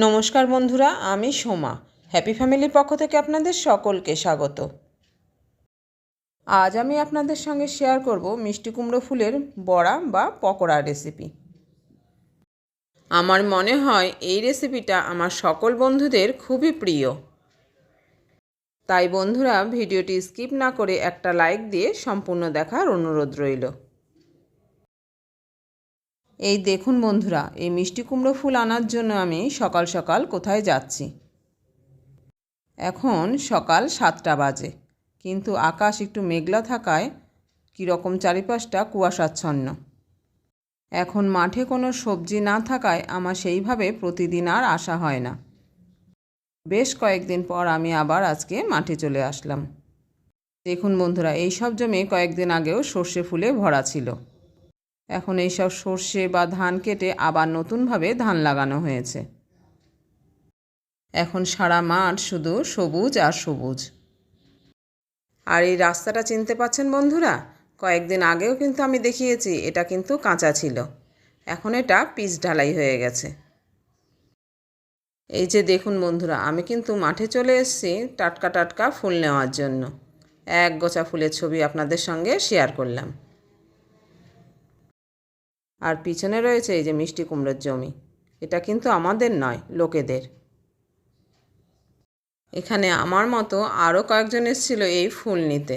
নমস্কার বন্ধুরা, আমি সোমা। হ্যাপি ফ্যামিলির পক্ষ থেকে আপনাদের সকলকে স্বাগত। আজ আমি আপনাদের সঙ্গে শেয়ার করব মিষ্টি কুমড়ো ফুলের বড়া বা পকোড়া রেসিপি। আমার মনে হয় এই রেসিপিটা আমার সকল বন্ধুদের খুবই প্রিয়। তাই বন্ধুরা, ভিডিওটি স্কিপ না করে একটা লাইক দিয়ে সম্পূর্ণ দেখার অনুরোধ রইল। এই দেখুন বন্ধুরা, এই মিষ্টি কুমড়ো ফুল আনার জন্য আমি সকাল সকাল কোথায় যাচ্ছি। এখন সকাল 7টা বাজে, কিন্তু আকাশ একটু মেঘলা থাকায় কীরকম চারিপাশটা কুয়াশাচ্ছন্ন। এখন মাঠে কোনো সবজি না থাকায় আমার সেইভাবে প্রতিদিন আর আসা হয় না। বেশ কয়েকদিন পর আমি আবার আজকে মাঠে চলে আসলাম। দেখুন বন্ধুরা, এই সব জমি কয়েকদিন আগেও সর্ষে ফুলে ভরা ছিল। এখন এইসব সর্ষে বা ধান কেটে আবার নতুনভাবে ধান লাগানো হয়েছে। এখন সারা মাঠ শুধু সবুজ আর সবুজ। আর এই রাস্তাটা চিনতে পাচ্ছেন বন্ধুরা? কয়েকদিন আগেও কিন্তু আমি দেখিয়েছি, এটা কিন্তু কাঁচা ছিল। এখন এটা পিচ ঢালাই হয়ে গেছে। এই যে দেখুন বন্ধুরা, আমি কিন্তু মাঠে চলে এসেছি টাটকা টাটকা ফুল নেওয়ার জন্য। এক গোছা ফুলের ছবি আপনাদের সঙ্গে শেয়ার করলাম। আর পিছনে রয়েছে এই যে মিষ্টি কুমড়োর জমি। এটা কিন্তু আমাদের নয়, লোকেদের। এখানে আমার মতো আরও কয়েকজন এসেছিল এই ফুল নিতে,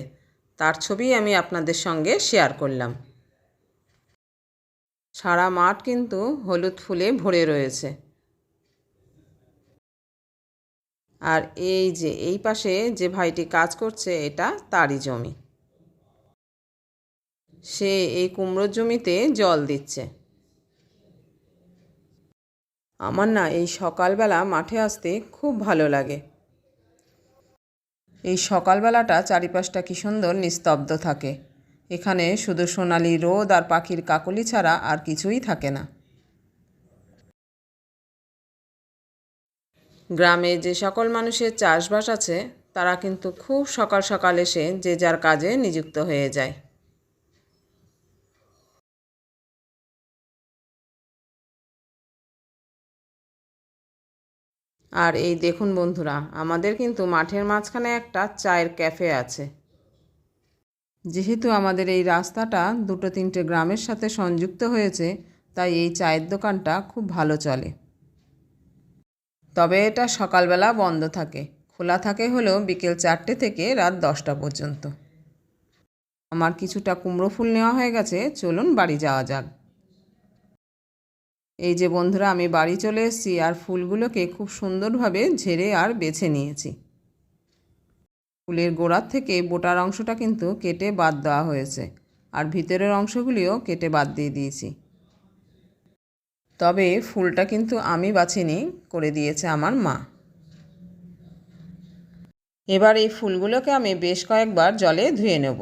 তার ছবি আমি আপনাদের সঙ্গে শেয়ার করলাম। সারা মাঠ কিন্তু হলুদ ফুলে ভরে রয়েছে। আর এই যে এই পাশে যে ভাইটি কাজ করছে, এটা তারই জমি। সে এই কুমড়োর জমিতে জল দিচ্ছে। আমার না এই সকালবেলা মাঠে আসতে খুব ভালো লাগে। এই সকালবেলাটা চারিপাশটা কি সুন্দর নিস্তব্ধ থাকে। এখানে শুধু সোনালি রোদ আর পাখির কাকলি ছাড়া আর কিছুই থাকে না। গ্রামে যে সকল মানুষের চাষবাস আছে, তারা কিন্তু খুব সকাল সকাল এসে যে যার কাজে নিযুক্ত হয়ে যায়। আর এই দেখুন বন্ধুরা, আমাদের কিন্তু মাঠের মাঝখানে একটা চায়ের ক্যাফে আছে। যেহেতু আমাদের এই রাস্তাটা দুটো তিনটে গ্রামের সাথে সংযুক্ত হয়েছে, তাই এই চায়ের দোকানটা খুব ভালো চলে। তবে এটা সকালবেলা বন্ধ থাকে, খোলা থাকে হলো বিকেল 4টে থেকে রাত 10টা পর্যন্ত। আমার কিছুটা কুমড়ো ফুল নেওয়া হয়ে গেছে, চলুন বাড়ি যাওয়া যাক। এই যে বন্ধুরা, আমি বাড়ি চলে এসেছি আর ফুলগুলোকে খুব সুন্দরভাবে ঝেড়ে আর বেছে নিয়েছি। ফুলের গোড়ার থেকে বোটার অংশটা কিন্তু কেটে বাদ দেওয়া হয়েছে, আর ভিতরের অংশগুলিও কেটে বাদ দিয়ে দিয়েছি। তবে ফুলটা কিন্তু আমি বাছিনি, করে দিয়েছে আমার মা। এবার এই ফুলগুলোকে আমি বেশ কয়েকবার জলে ধুয়ে নেব।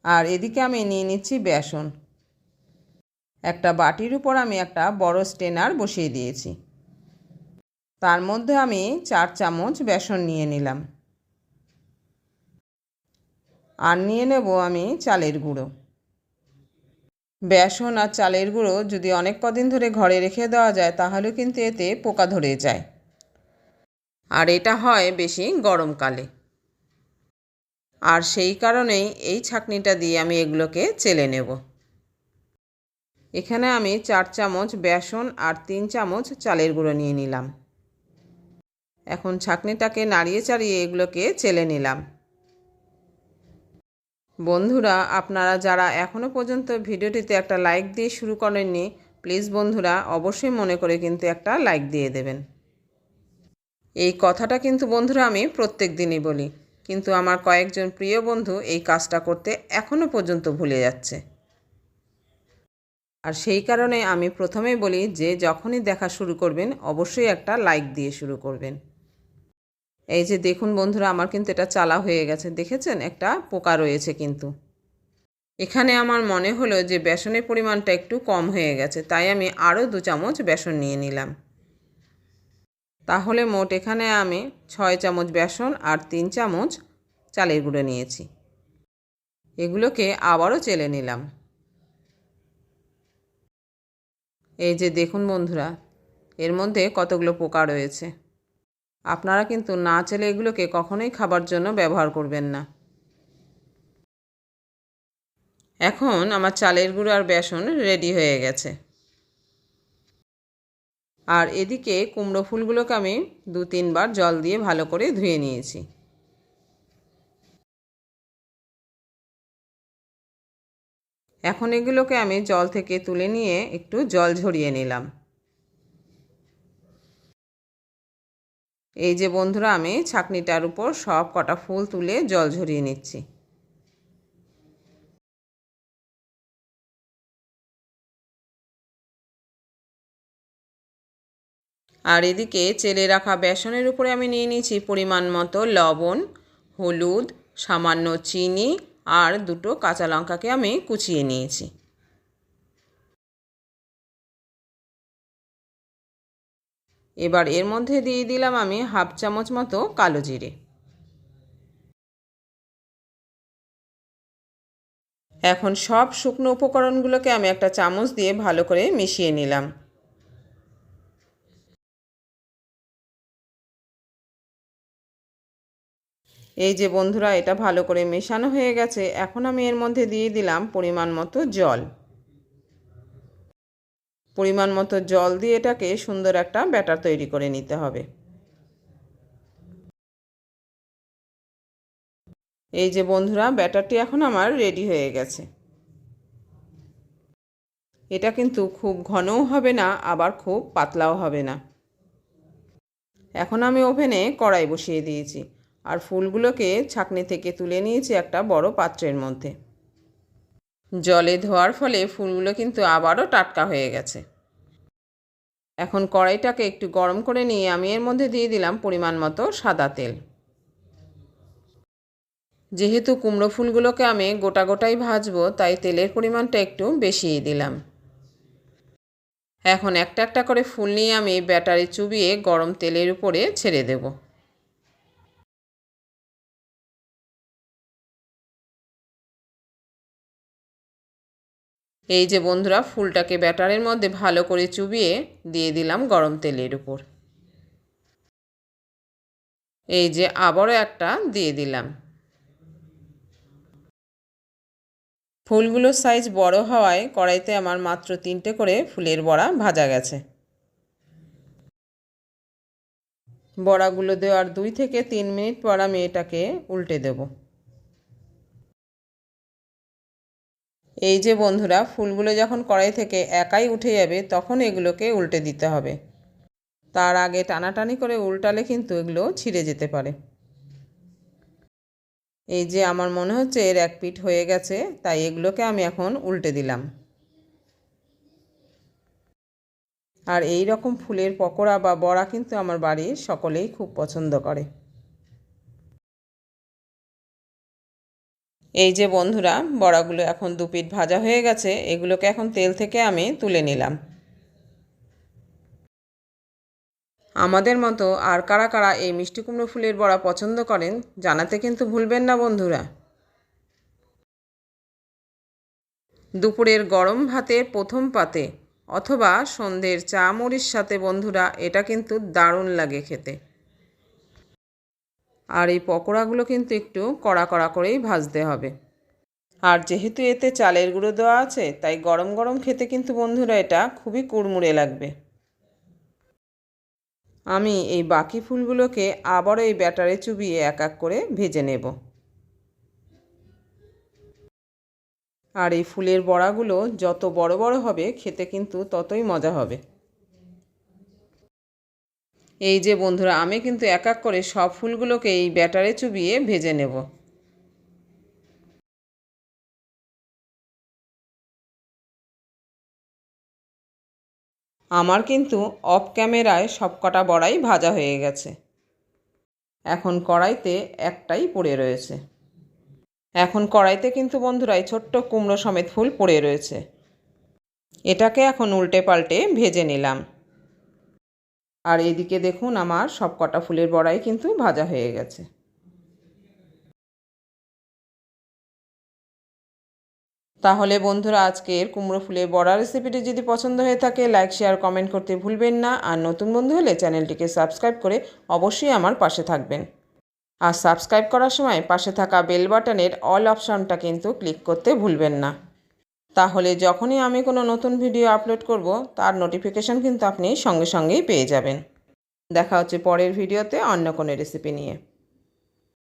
আর এদিকে আমি নিয়ে নিচ্ছি বেসন। একটা বাটির উপর আমি একটা বড় স্ট্রেনার বসিয়ে দিয়েছি। তার মধ্যে আমি 4 চামচ বেসন নিয়ে নিলাম। আর নিয়ে নেব আমি চালের গুঁড়ো। বেসন আর চালের গুঁড়ো যদি অনেক কদিন ধরে ঘরে রেখে দেওয়া যায়, তাহলে কিন্তু এতে পোকা ধরে যায়। আর এটা হয় বেশি গরমকালে। আর সেই কারণেই এই ছাঁকনিটা দিয়ে আমি এগুলোকে চেলে নেব। এখানে আমি 4 চামচ বেসন আর 3 চামচ চালের গুঁড়ো নিয়ে নিলাম। এখন ছাঁকনিটাকে নাড়িয়ে চাড়িয়ে এগুলোকে চেলে নিলাম। বন্ধুরা, আপনারা যারা এখনও পর্যন্ত ভিডিওটিতে একটা লাইক দিয়ে শুরু করেননি, প্লিজ বন্ধুরা অবশ্যই মনে করে কিন্তু একটা লাইক দিয়ে দেবেন। এই কথাটা কিন্তু বন্ধুরা আমি প্রত্যেক দিনই বলি, কিন্তু আমার কয়েকজন প্রিয় বন্ধু এই কাজটা করতে এখনও পর্যন্ত ভুলে যাচ্ছে। আর সেই কারণে আমি প্রথমেই বলি যে যখনই দেখা শুরু করবেন, অবশ্যই একটা লাইক দিয়ে শুরু করবেন। এই যে দেখুন বন্ধুরা, আমার কিন্তু এটা চালা হয়ে গেছে। দেখেছেন, একটা পোকা রয়েছে কিন্তু। এখানে আমার মনে হলো যে বেসনের পরিমাণটা একটু কম হয়ে গেছে, তাই আমি আরও 2 চামচ বেসন নিয়ে নিলাম। তাহলে মোট এখানে আমি 6 চামচ বেসন আর 3 চামচ চালের গুঁড়ো নিয়েছি। এগুলোকে আবারও চেলে নিলাম। এই যে দেখুন বন্ধুরা, এর মধ্যে কতগুলো পোকা রয়েছে। আপনারা কিন্তু না চাইলে এগুলোকে কখনোই খাবার জন্য ব্যবহার করবেন না। এখন আমার চালের গুঁড়ো আর বেসন রেডি হয়ে গেছে। আর এদিকে কুমড়ো ফুলগুলোকে আমি 2-3 বার জল দিয়ে ভালো করে ধুয়ে নিয়েছি। এখন এগুলোকে আমি জল থেকে তুলে নিয়ে একটু জল ঝরিয়ে নিলাম। এই যে বন্ধুরা, আমি ছাঁকনিটার উপর সব কটা ফুল তুলে জল ঝরিয়ে নিচ্ছি। আর এদিকে চেলে রাখা বেসনের উপরে আমি নিয়ে নিয়েছি পরিমাণ মতো লবণ, হলুদ, সামান্য চিনি আর 2টো কাঁচা লঙ্কাকে আমি কুচিয়ে নিয়েছি। এবার এর মধ্যে দিয়ে দিলাম আমি 1/2 চামচ মতো কালো জিরে। এখন সব শুকনো উপকরণগুলোকে আমি একটা চামচ দিয়ে ভালো করে মিশিয়ে নিলাম। এই যে বন্ধুরা, এটা ভালো করে মেশানো হয়ে গেছে। এখন আমি এর মধ্যে দিয়ে দিলাম পরিমাণ মতো জল। পরিমাণ মতো জল দিয়ে এটাকে সুন্দর একটা ব্যাটার তৈরি করে নিতে হবে। এই যে বন্ধুরা, ব্যাটারটি এখন আমার রেডি হয়ে গেছে। এটা কিন্তু খুব ঘনও হবে না, আবার খুব পাতলাও হবে না। এখন আমি ওভেনে কড়াই বসিয়ে দিয়েছি আর ফুলগুলোকে ছাঁকনি থেকে তুলে নিয়েছি একটা বড় পাত্রের মধ্যে। জলে ধোয়ার ফলে ফুলগুলো কিন্তু আবারও টাটকা হয়ে গেছে। এখন কড়াইটাকে একটু গরম করে নিয়ে আমি এর মধ্যে দিয়ে দিলাম পরিমাণ মতো সাদা তেল। যেহেতু কুমড়ো ফুলগুলোকে আমি গোটা গোটাই ভাজবো, তাই তেলের পরিমাণটা একটু বেশিই দিলাম। এখন একটা একটা করে ফুল নিয়ে আমি ব্যাটারে চুবিয়ে গরম তেলের উপরে ছেড়ে দেব। এই যে বন্ধুরা, ফুলটাকে ব্যাটারের মধ্যে ভালো করে চুবিয়ে দিয়ে দিলাম গরম তেলের উপর। এই যে আবারও একটা দিয়ে দিলাম। ফুলগুলোর সাইজ বড় হওয়ায় কড়াইতে আমার মাত্র 3টে করে ফুলের বড়া ভাজা গেছে। বড়াগুলো দেওয়ার 2 থেকে 3 মিনিট পর আমি এটাকে উল্টে দেব। এই যে বন্ধুরা, ফুলগুলো যখন কড়াই থেকে একাই উঠে যাবে তখন এগুলোকে উল্টে দিতে হবে। তার আগে টানাটানি করে উল্টালে কিন্তু এগুলো ছিঁড়ে যেতে পারে। এই যে আমার মনে হচ্ছে এর এক পিঠ হয়ে গেছে, তাই এগুলোকে আমি এখন উল্টে দিলাম। আর এই রকম ফুলের পকোড়া বা বড়া কিন্তু আমার বাড়ির সকলেই খুব পছন্দ করে। এই যে বন্ধুরা, বড়াগুলো এখন 2 পিঠ ভাজা হয়ে গেছে। এগুলোকে এখন তেল থেকে আমি তুলে নিলাম। আমাদের মতো আর কারা কারা এই মিষ্টি কুমড়ো ফুলের বড়া পছন্দ করেন জানাতে কিন্তু ভুলবেন না বন্ধুরা। দুপুরের গরম ভাতে প্রথম পাতে অথবা সন্ধ্যের চা মুড়ির সাথে বন্ধুরা এটা কিন্তু দারুণ লাগে খেতে। আর এই পকোড়াগুলো কিন্তু একটু কড়া কড়া করেই ভাজতে হবে। আর যেহেতু এতে চালের গুঁড়ো দেওয়া আছে, তাই গরম গরম খেতে কিন্তু বন্ধুরা এটা খুবই কুড়মুড়ে লাগবে। আমি এই বাকি ফুলগুলোকে আবারও এই ব্যাটারে চুবিয়ে এক এক করে ভেজে নেব। আর এই ফুলের বড়াগুলো যত বড় বড় হবে খেতে কিন্তু ততই মজা হবে। এই যে বন্ধুরা, আমি কিন্তু এক এক করে সব ফুলগুলোকে এই ব্যাটারে চুবিয়ে ভেজে নেব। আমার কিন্তু অফ ক্যামেরায় সবকটা বড়াই ভাজা হয়ে গেছে। এখন কড়াইতে একটাই পড়ে রয়েছে। এখন কড়াইতে কিন্তু বন্ধুরা এই ছোট্ট কুমড়ো সমেত ফুল পড়ে রয়েছে। এটাকে এখন উল্টে পাল্টে ভেজে নিলাম। আর এদিকে দেখুন আমার সবকটা ফুলের বড়াই কিন্তু ভাজা হয়ে গেছে। তাহলে বন্ধুরা, আজকের কুমড়ো ফুলের বড়া রেসিপিটি যদি পছন্দ হয়ে থাকে লাইক শেয়ার কমেন্ট করতে ভুলবেন না। আর নতুন বন্ধু হলে চ্যানেলটিকে সাবস্ক্রাইব করে অবশ্যই আমার পাশে থাকবেন। আর সাবস্ক্রাইব করার সময় পাশে থাকা বেল বাটনের অল অপশনটা কিন্তু ক্লিক করতে ভুলবেন না। তাহলে যখনই আমি কোনো নতুন ভিডিও আপলোড করব তার নোটিফিকেশন কিন্তু আপনি সঙ্গে সঙ্গেই পেয়ে যাবেন। দেখা হচ্ছে পরের ভিডিওতে অন্য কোনো রেসিপি নিয়ে।